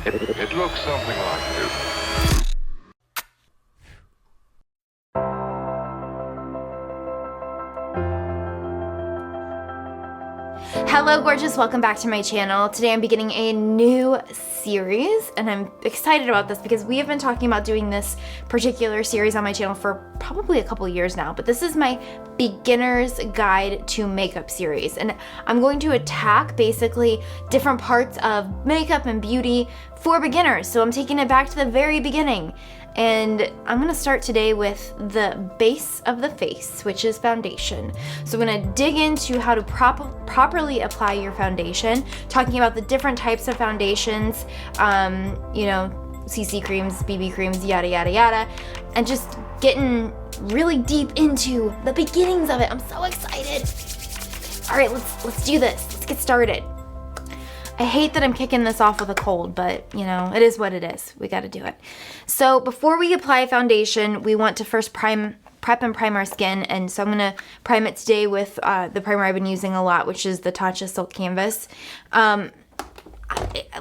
It looks something like this. Hello gorgeous, welcome back to my channel. Today I'm beginning a new series and I'm excited about this because we have been talking about doing this particular series on my channel for probably a couple years now, but this is my beginner's guide to makeup series, and I'm going to attack basically different parts of makeup and beauty for beginners. So I'm taking it back to the very beginning. And I'm gonna start today with the base of the face, which is foundation. So I'm gonna dig into how to properly apply your foundation, talking about the different types of foundations, you know, CC creams, BB creams, yada, yada, yada, and just getting really deep into the beginnings of it. I'm so excited. All right, let's do this. Let's get started. I hate that I'm kicking this off with a cold, but you know, it is what it is. We gotta do it. So before we apply foundation, we want to first prep and prime our skin, and so I'm gonna prime it today with the primer I've been using a lot, which is the Tatcha Silk Canvas.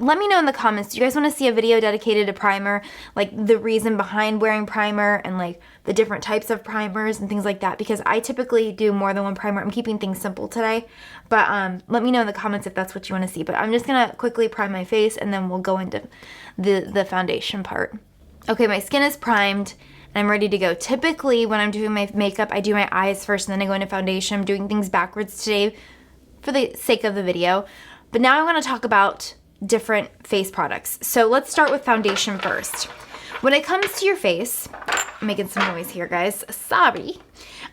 Let me know in the comments, do you guys want to see a video dedicated to primer, like the reason behind wearing primer and like the different types of primers and things like that, because I typically do more than one primer. I'm keeping things simple today, but let me know in the comments if that's what you want to see. But I'm just gonna quickly prime my face and then we'll go into the foundation part. Okay, my skin is primed and I'm ready to go. Typically when I'm doing my makeup, I do my eyes first and then I go into foundation. I'm doing things backwards today for the sake of the video. But now I want to talk about different face products. So let's start with foundation first. When it comes to your face, I'm making some noise here, guys. Sorry.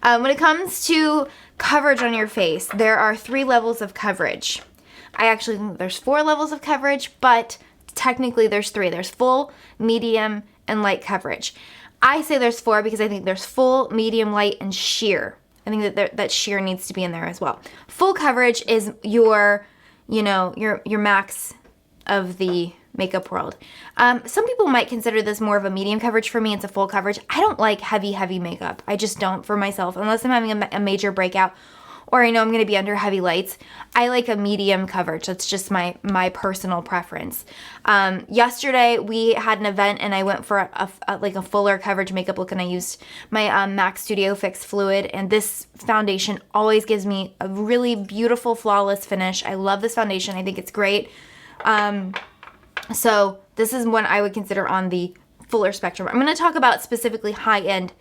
When it comes to coverage on your face, there are 3 levels of coverage. I actually think there's 4 levels of coverage, but technically there's 3. There's full, medium, and light coverage. I say there's 4 because I think there's full, medium, light, and sheer. I think that sheer needs to be in there as well. Full coverage is your, you know, your max of the makeup world. Some people might consider this more of a medium coverage. For me, it's a full coverage. I don't like heavy makeup. I just don't for myself, unless I'm having a major breakout or I know I'm going to be under heavy lights. I like a medium coverage. That's just my personal preference. Yesterday we had an event and I went for a fuller coverage makeup look, and I used my MAC Studio Fix Fluid, and this foundation always gives me a really beautiful, flawless finish. I love this foundation. I think it's great. So this is one I would consider on the fuller spectrum. I'm going to talk about specifically high-end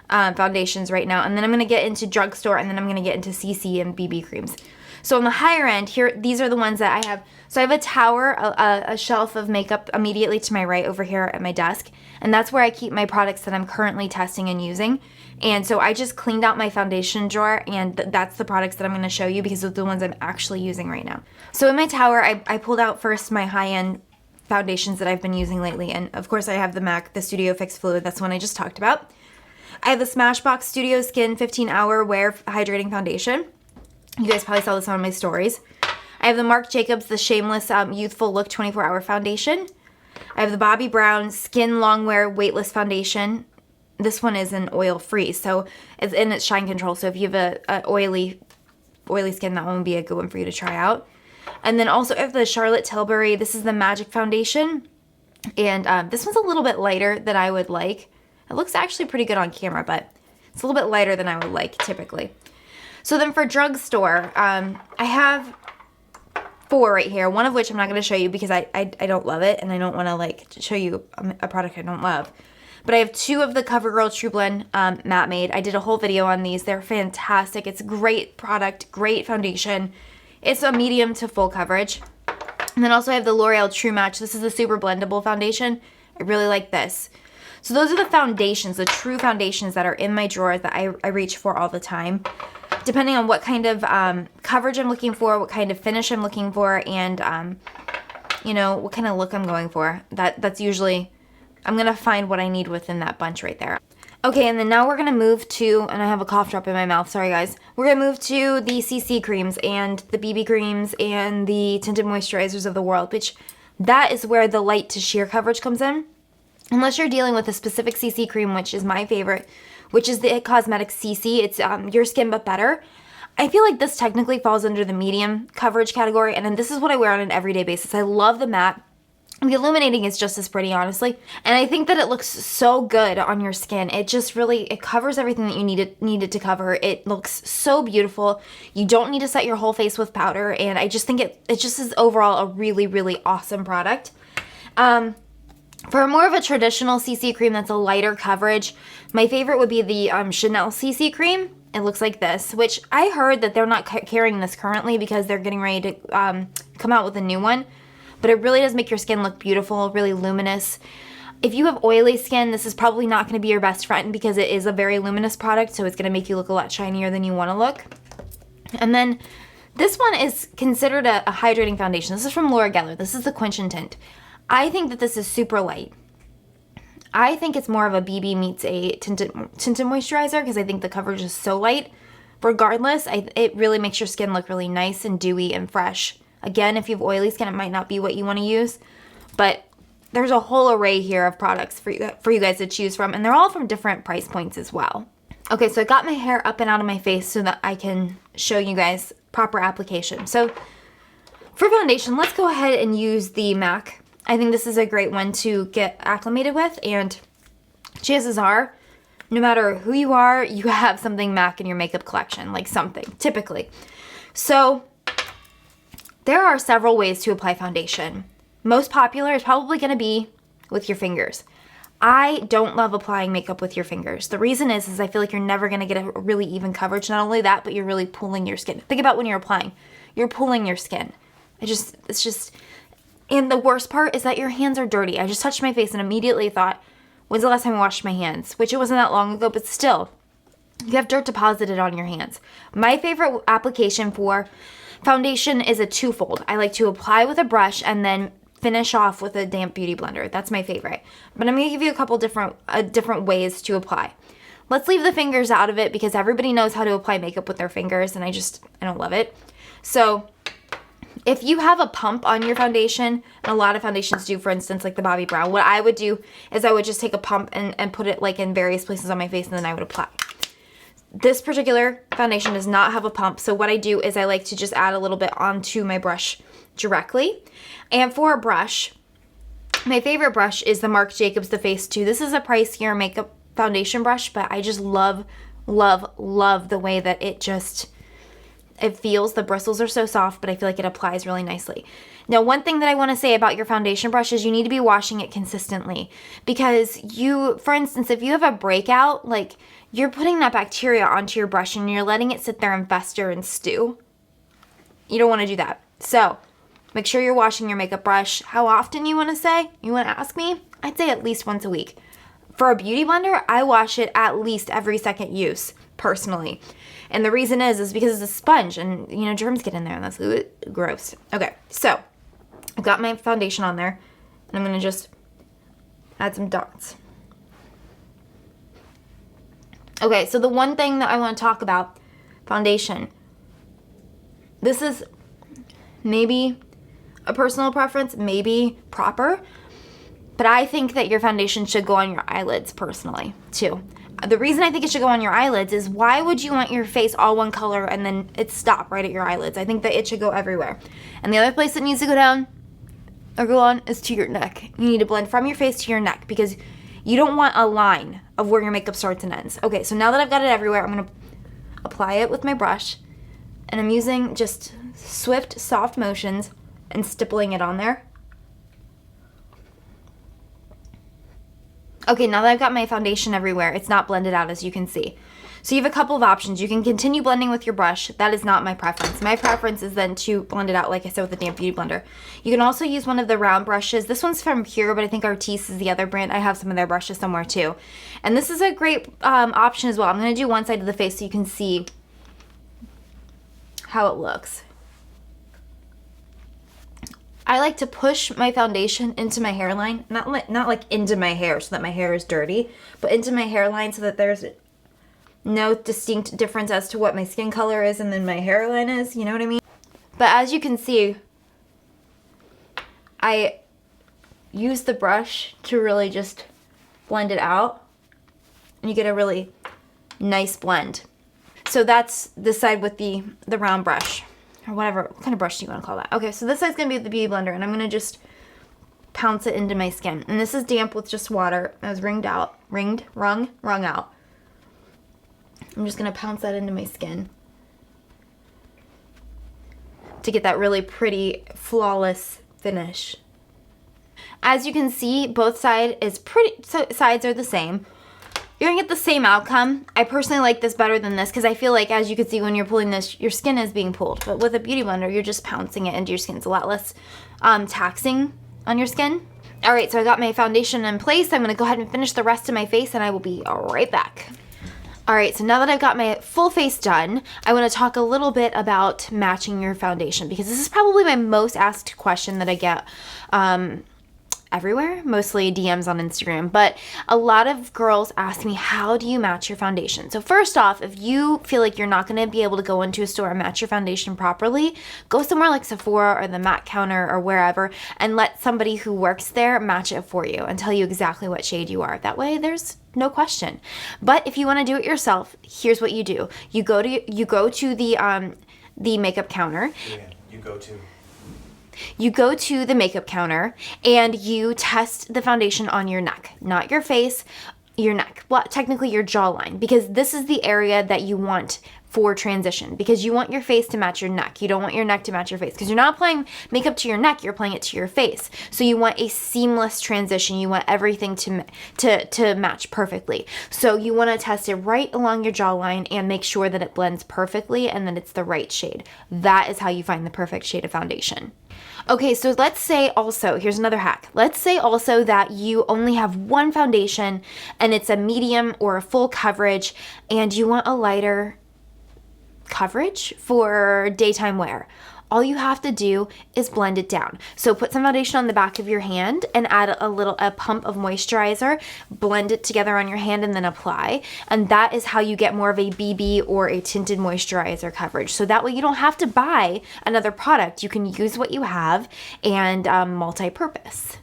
foundations right now, and then I'm going to get into drugstore, and then I'm going to get into CC and BB creams. So on the higher end here, these are the ones that I have. So I have a tower, a shelf of makeup immediately to my right over here at my desk, and that's where I keep my products that I'm currently testing and using. And so I just cleaned out my foundation drawer, and that's the products that I'm going to show you because those are the ones I'm actually using right now. So in my tower, I pulled out first my high-end foundations that I've been using lately, and of course I have the MAC, the Studio Fix Fluid, that's the one I just talked about. I have the Smashbox Studio Skin 15-Hour Wear Hydrating Foundation. You guys probably saw this on my stories. I have the Marc Jacobs, the Shameless Youthful Look 24-Hour Foundation. I have the Bobbi Brown Skin Longwear Weightless Foundation. This one is an oil-free, so it's in its shine control. So if you have a oily skin, that one would be a good one for you to try out. And then also I have the Charlotte Tilbury. This is the Magic Foundation, and this one's a little bit lighter than I would like. It looks actually pretty good on camera, but it's a little bit lighter than I would like typically. So then for drugstore, I have 4 right here, one of which I'm not going to show you because I don't love it, and I don't want to like show you a product I don't love. But I have 2 of the Covergirl truBlend Matte Made. I did a whole video on these. They're fantastic. It's a great product, great foundation. It's a medium to full coverage. And then also I have the L'Oreal True Match. This is a super blendable foundation. I really like this. So those are the foundations, the true foundations that are in my drawer that I reach for all the time. Depending on what kind of coverage I'm looking for, what kind of finish I'm looking for, and you know, what kind of look I'm going for. That's usually, I'm going to find what I need within that bunch right there. Okay, and then now we're going to move to, and I have a cough drop in my mouth, sorry guys. We're going to move to the CC creams and the BB creams and the tinted moisturizers of the world, which that is where the light to sheer coverage comes in. Unless you're dealing with a specific CC cream, which is my favorite, which is the It Cosmetics CC. It's Your Skin But Better. I feel like this technically falls under the medium coverage category, and then this is what I wear on an everyday basis. I love the matte. The illuminating is just as pretty, honestly. And I think that it looks so good on your skin. It just really, it covers everything that you need it to cover. It looks so beautiful. You don't need to set your whole face with powder. And I just think it just is overall a really, really awesome product. For more of a traditional CC cream that's a lighter coverage, my favorite would be the Chanel CC cream. It looks like this, which I heard that they're not carrying this currently because they're getting ready to come out with a new one. But it really does make your skin look beautiful, really luminous. If you have oily skin, this is probably not going to be your best friend because it is a very luminous product, so it's going to make you look a lot shinier than you want to look. And then this one is considered a hydrating foundation. This is from Laura Geller. This is the Quench Tint. I think that this is super light. I think it's more of a BB meets a tinted moisturizer because I think the coverage is so light. Regardless, it really makes your skin look really nice and dewy and fresh. Again, if you have oily skin, it might not be what you want to use, but there's a whole array here of products for you guys to choose from, and they're all from different price points as well. Okay, so I got my hair up and out of my face so that I can show you guys proper application. So for foundation, let's go ahead and use the MAC. I think this is a great one to get acclimated with, and chances are, no matter who you are, you have something MAC in your makeup collection, like something, typically. So there are several ways to apply foundation. Most popular is probably going to be with your fingers. I don't love applying makeup with your fingers. The reason is I feel like you're never going to get a really even coverage. Not only that, but you're really pulling your skin. Think about when you're applying. You're pulling your skin. It's just, and the worst part is that your hands are dirty. I just touched my face and immediately thought, when's the last time I washed my hands? Which it wasn't that long ago, but still, you have dirt deposited on your hands. My favorite application for foundation is a twofold. I like to apply with a brush and then finish off with a damp beauty blender. That's my favorite. But I'm going to give you a couple different ways to apply. Let's leave the fingers out of it because everybody knows how to apply makeup with their fingers and I don't love it. So if you have a pump on your foundation, and a lot of foundations do, for instance, like the Bobbi Brow, what I would do is I would just take a pump and put it like in various places on my face and then I would apply. This particular foundation does not have a pump, so what I do is I like to just add a little bit onto my brush directly. And for a brush, my favorite brush is the Marc Jacobs The Face 2. This is a pricier makeup foundation brush, but I just love, love, love the way that it feels. The bristles are so soft, but I feel like it applies really nicely. Now, one thing that I want to say about your foundation brush is you need to be washing it consistently because for instance, if you have a breakout, like you're putting that bacteria onto your brush and you're letting it sit there and fester and stew. You don't want to do that. So make sure you're washing your makeup brush. How often you want to say? You want to ask me? I'd say at least once a week. For a beauty blender, I wash it at least every second use, personally. And the reason is because it's a sponge and, germs get in there and that's gross. Okay, so I've got my foundation on there and I'm going to just add some dots. Okay, so the one thing that I want to talk about, foundation. This is maybe a personal preference, maybe proper, but I think that your foundation should go on your eyelids personally, too. The reason I think it should go on your eyelids is why would you want your face all one color and then it stop right at your eyelids? I think that it should go everywhere. And the other place it needs to go down or go on is to your neck. You need to blend from your face to your neck because you don't want a line of where your makeup starts and ends. Okay, so now that I've got it everywhere, I'm going to apply it with my brush. And I'm using just swift, soft motions and stippling it on there. Okay, now that I've got my foundation everywhere, it's not blended out as you can see. So you have a couple of options. You can continue blending with your brush. That is not my preference. My preference is then to blend it out, like I said, with a damp beauty blender. You can also use one of the round brushes. This one's from Pure, but I think Artis is the other brand. I have some of their brushes somewhere too. And this is a great option as well. I'm going to do one side of the face so you can see how it looks. I like to push my foundation into my hairline, not like into my hair so that my hair is dirty, but into my hairline so that there's no distinct difference as to what my skin color is and then my hairline is, you know what I mean? But as you can see, I use the brush to really just blend it out and you get a really nice blend. So that's this side with the round brush. Or whatever, what kind of brush do you want to call that? Okay, so this side's going to be the beauty blender, and I'm going to just pounce it into my skin. And this is damp with just water. I was wrung out. I'm just gonna pounce that into my skin to get that really pretty, flawless finish. As you can see, both sides are the same. You're gonna get the same outcome. I personally like this better than this because I feel like, as you can see when you're pulling this, your skin is being pulled. But with a beauty blender, you're just pouncing it into your skin. It's a lot less taxing on your skin. All right, so I got my foundation in place. I'm gonna go ahead and finish the rest of my face and I will be right back. All right, so now that I've got my full face done, I wanna talk a little bit about matching your foundation because this is probably my most asked question that I get everywhere, mostly DMs on Instagram, but a lot of girls ask me, how do you match your foundation? So first off, if you feel like you're not going to be able to go into a store and match your foundation properly, go somewhere like Sephora or the MAC counter or wherever and let somebody who works there match it for you and tell you exactly what shade you are. That way there's no question. But if you want to do it yourself, here's what you do. You go to the makeup counter. Yeah, You go to the makeup counter and you test the foundation on your neck, not your face, your neck. Well, technically your jawline, because this is the area that you want for transition, because you want your face to match your neck. You don't want your neck to match your face because you're not applying makeup to your neck, you're applying it to your face. So you want a seamless transition. You want everything to match perfectly. So you want to test it right along your jawline and make sure that it blends perfectly and that it's the right shade. That is how you find the perfect shade of foundation. Okay, so let's say also, here's another hack. Let's say also that you only have one foundation and it's a medium or a full coverage and you want a lighter coverage for daytime wear. All you have to do is blend it down. So put some foundation on the back of your hand and add a pump of moisturizer, blend it together on your hand and then apply. And that is how you get more of a BB or a tinted moisturizer coverage. So that way you don't have to buy another product. You can use what you have and multi-purpose.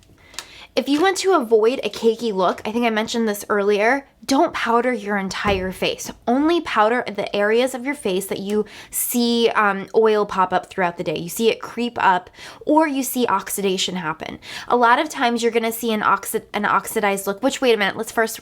If you want to avoid a cakey look, I think I mentioned this earlier, don't powder your entire face. Only powder the areas of your face that you see oil pop up throughout the day. You see it creep up or you see oxidation happen. A lot of times you're gonna see an oxidized look, which, wait a minute, let's first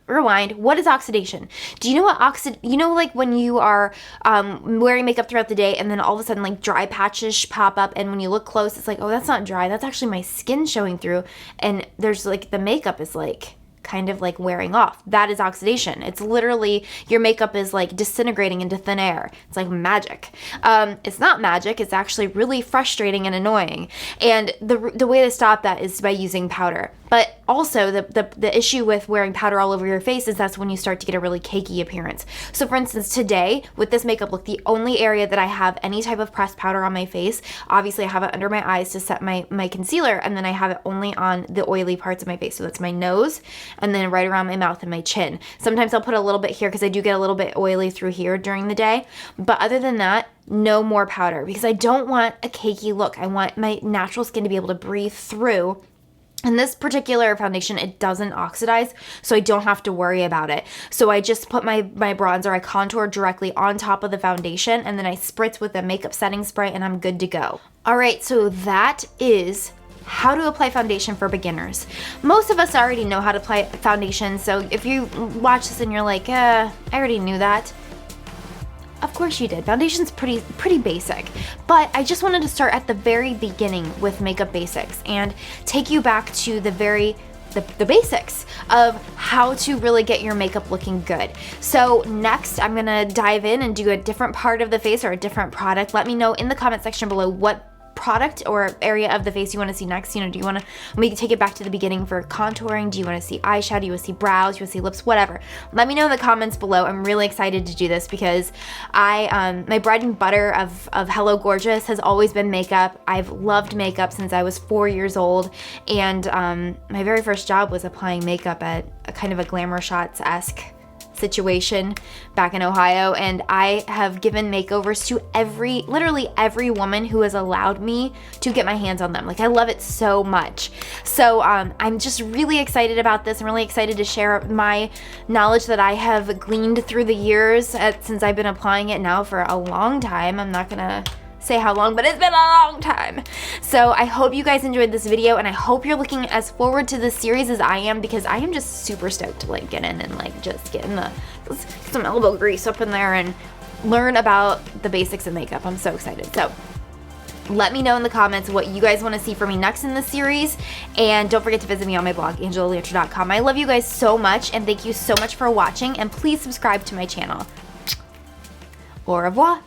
rewind. What is oxidation? Do you know what like when you are wearing makeup throughout the day and then all of a sudden like dry patches pop up and when you look close, it's like, oh, that's not dry. That's actually my skin showing through. And there's like the makeup is like kind of like wearing off. That is oxidation. It's literally your makeup is like disintegrating into thin air. It's like magic. It's not magic. It's actually really frustrating and annoying. And the way to stop that is by using powder. But also the issue with wearing powder all over your face is that's when you start to get a really cakey appearance. So for instance, today with this makeup look, the only area that I have any type of pressed powder on my face, obviously I have it under my eyes to set my concealer, and then I have it only on the oily parts of my face. So that's my nose and then right around my mouth and my chin. Sometimes I'll put a little bit here because I do get a little bit oily through here during the day. But other than that, no more powder because I don't want a cakey look. I want my natural skin to be able to breathe through. And this particular foundation, it doesn't oxidize, so I don't have to worry about it. So I just put my bronzer, I contour directly on top of the foundation, and then I spritz with a makeup setting spray, and I'm good to go. All right, so that is how to apply foundation for beginners. Most of us already know how to apply foundation, so if you watch this and you're like, I already knew that. Of course you did. Foundation's pretty basic, but I just wanted to start at the very beginning with makeup basics and take you back to the basics of how to really get your makeup looking good. So next, I'm gonna dive in and do a different part of the face or a different product. Let me know in the comment section below what product or area of the face you want to see next. Do you want to, we can take it back to the beginning for contouring? Do you want to see eyeshadow? Do you want to see brows? Do you want to see lips? Whatever. Let me know in the comments below. I'm really excited to do this because my bread and butter of Hello Gorgeous has always been makeup. I've loved makeup since I was 4 years old, and my very first job was applying makeup at a kind of a Glamour Shots-esque situation back in Ohio, and I have given makeovers to literally every woman who has allowed me to get my hands on them. Like, I love it so much. So I'm just really excited about this. I'm really excited to share my knowledge that I have gleaned through the years since I've been applying it now for a long time. I'm not gonna say how long, but it's been a long time. So I hope you guys enjoyed this video, and I hope you're looking as forward to this series as I am, because I am just super stoked to like get in and like just get in some elbow grease up in there and learn about the basics of makeup. I'm so excited. So let me know in the comments what you guys want to see from me next in this series, and don't forget to visit me on my blog, angelalanter.com. I love you guys so much, and thank you so much for watching, and please subscribe to my channel. Au revoir.